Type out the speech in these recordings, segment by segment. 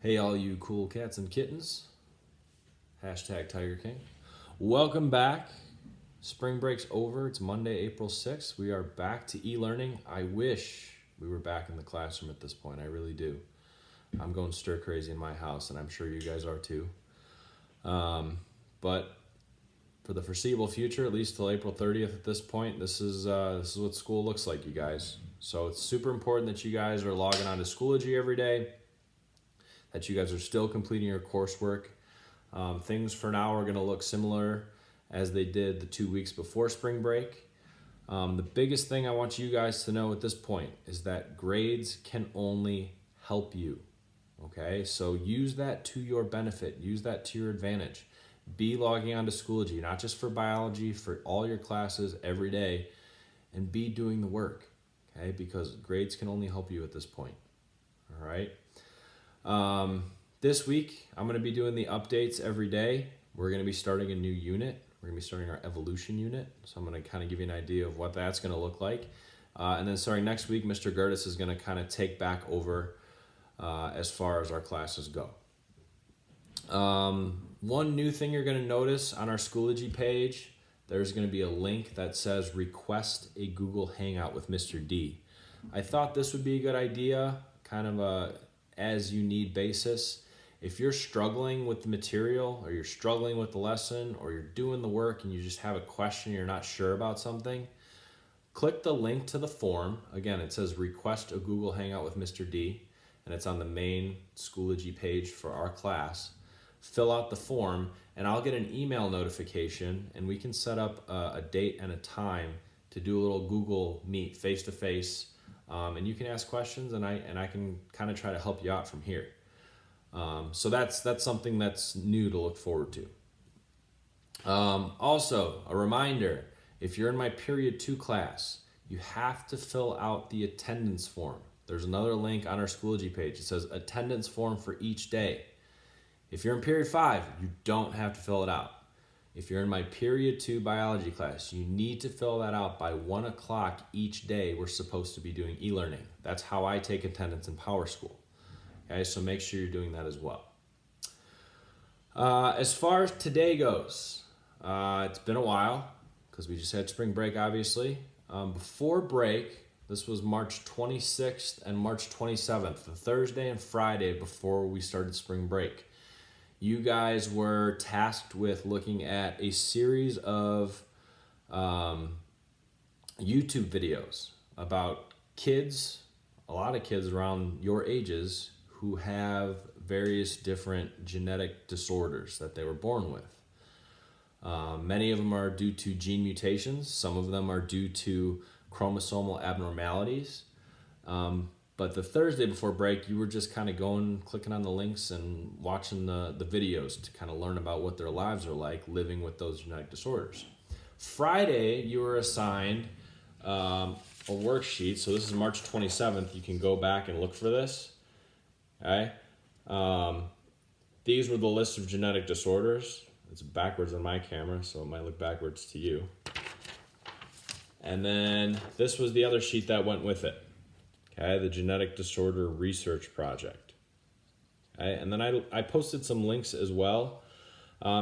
Hey, all you cool cats and kittens. Hashtag Tiger King. Welcome back. Spring break's over. It's Monday, April 6th. We are back to e-learning. I wish we were back in the classroom at this point. I really do. I'm going stir crazy in my house, and I'm sure you guys are too. But for the foreseeable future, at least till April 30th at this point, this is what school looks like, you guys. So it's super important that you guys are logging on to Schoology every day, that you guys are still completing your coursework. Things for now are going to look similar as they did the 2 weeks before spring break. The biggest thing I want you guys to know at this point is that grades can only help you. Okay, so use that to your benefit. Use that to your advantage. Be logging on to Schoology, not just for biology, for all your classes every day, and be doing the work. Okay, because grades can only help you at this point. All right. This week, I'm going to be doing the updates every day. We're going to be starting a new unit. We're going to be starting our evolution unit. So I'm going to kind of give you an idea of what that's going to look like. And then starting next week, Mr. Gertis is going to kind of take back over as far as our classes go. One new thing you're going to notice on our Schoology page, there's going to be a link that says request a Google Hangout with Mr. D. I thought this would be a good idea, kind of a as you need basis. If you're struggling with the material, or you're struggling with the lesson, or you're doing the work and you just have a question, you're not sure about something, click the link to the form. Again, it says request a Google Hangout with Mr. D, and it's on the main Schoology page for our class. Fill out the form, and I'll get an email notification, and we can set up a date and a time to do a little Google Meet face-to-face, and you can ask questions, and I can kind of try to help you out from here. So that's something that's new to look forward to. Also, a reminder, if you're in my Period 2 class, you have to fill out the attendance form. There's another link on our Schoology page. It says attendance form for each day. If you're in Period 5, you don't have to fill it out. If you're in my Period 2 biology class, you need to fill that out by 1 o'clock each day. We're supposed to be doing e-learning. That's how I take attendance in Power School. Okay, so make sure you're doing that as well. As far as today goes, it's been a while because we just had spring break, obviously. Before break, this was March 26th and March 27th, the Thursday and Friday before we started spring break. You guys were tasked with looking at a series of YouTube videos about kids, a lot of kids around your ages, who have various different genetic disorders that they were born with. Many of them are due to gene mutations. Some of them are due to chromosomal abnormalities. But the Thursday before break, you were just kind of clicking on the links and watching the videos to kind of learn about what their lives are like living with those genetic disorders. Friday, you were assigned a worksheet. So this is March 27th. You can go back and look for this. Okay. These were the list of genetic disorders. It's backwards on my camera, so it might look backwards to you. And then this was the other sheet that went with it. Okay, the Genetic Disorder Research Project. Okay, and then I posted some links as well.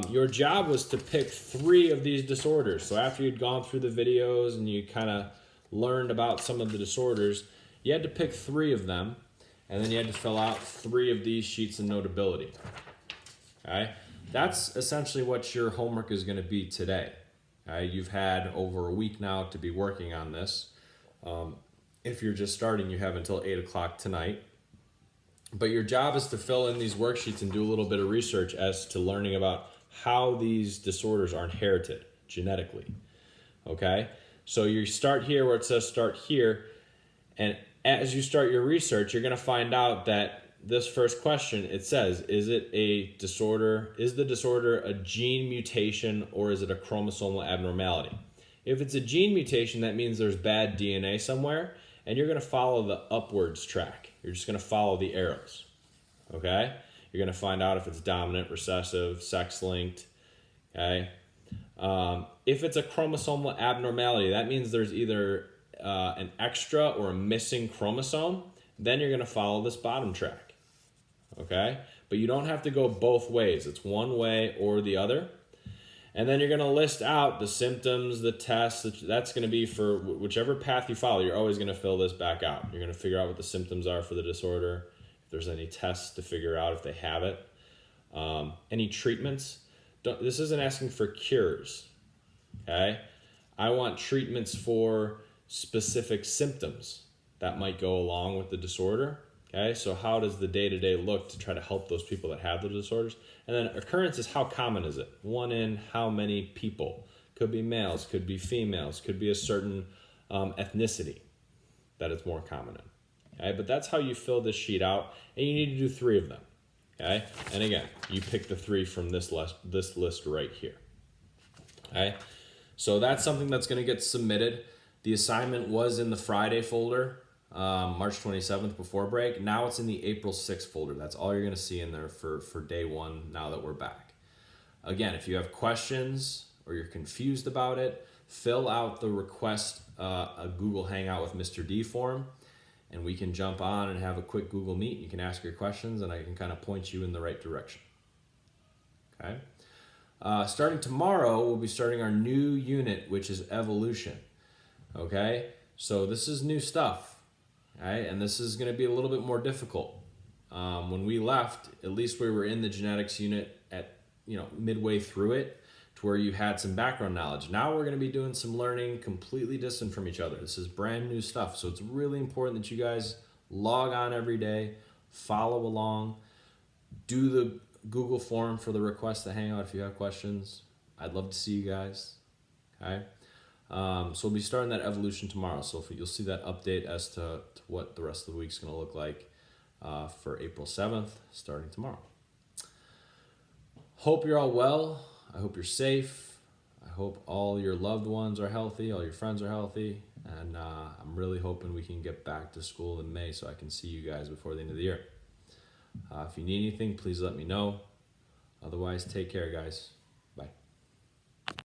Your job was to pick 3 of these disorders. So after you'd gone through the videos and you kind of learned about some of the disorders, you had to pick 3 of them, and then you had to fill out 3 of these sheets of notability. Okay, that's essentially what your homework is going to be today. Okay, you've had over a week now to be working on this. If you're just starting, you have until 8 o'clock tonight. But your job is to fill in these worksheets and do a little bit of research as to learning about how these disorders are inherited genetically. Okay? So you start here where it says start here, and as you start your research, you're going to find out that this first question, it says, is it a disorder? Is the disorder a gene mutation, or is it a chromosomal abnormality? If it's a gene mutation, that means there's bad DNA somewhere, and you're going to follow the upwards track. You're just going to follow the arrows, okay? You're going to find out if it's dominant, recessive, sex-linked, okay? If it's a chromosomal abnormality, that means there's either an extra or a missing chromosome. Then you're going to follow this bottom track, okay? But you don't have to go both ways. It's one way or the other. And then you're going to list out the symptoms, the tests. That's going to be for whichever path you follow. You're always going to fill this back out. You're going to figure out what the symptoms are for the disorder, if there's any tests to figure out if they have it, any treatments. This isn't asking for cures, okay? I want treatments for specific symptoms that might go along with the disorder. Okay, so how does the day-to-day look to try to help those people that have the disorders? And then occurrence is how common is it? One in how many people? Could be males, could be females, could be a certain ethnicity that it's more common in. Okay, but that's how you fill this sheet out, and you need to do 3 of them. Okay, and again, you pick the 3 from this list right here. Okay, so that's something that's going to get submitted. The assignment was in the Friday folder. March 27th before break. Now it's in the April 6th folder. That's all you're going to see in there for day 1 now that we're back. Again, if you have questions or you're confused about it, fill out the request a Google Hangout with Mr. D form, and we can jump on and have a quick Google Meet. You can ask your questions, and I can kind of point you in the right direction. Okay. Starting tomorrow, we'll be starting our new unit, which is evolution. Okay. So this is new stuff. Right, and this is going to be a little bit more difficult. When we left, at least we were in the genetics unit at midway through it, to where you had some background knowledge. Now we're going to be doing some learning completely distant from each other. This is brand new stuff, so it's really important that you guys log on every day, follow along, do the Google form for the request to hang out if you have questions. I'd love to see you guys. Okay. So we'll be starting that evolution tomorrow. So you'll see that update as to what the rest of the week's going to look like for April 7th, starting tomorrow. Hope you're all well. I hope you're safe. I hope all your loved ones are healthy, all your friends are healthy. And I'm really hoping we can get back to school in May so I can see you guys before the end of the year. If you need anything, please let me know. Otherwise, take care, guys.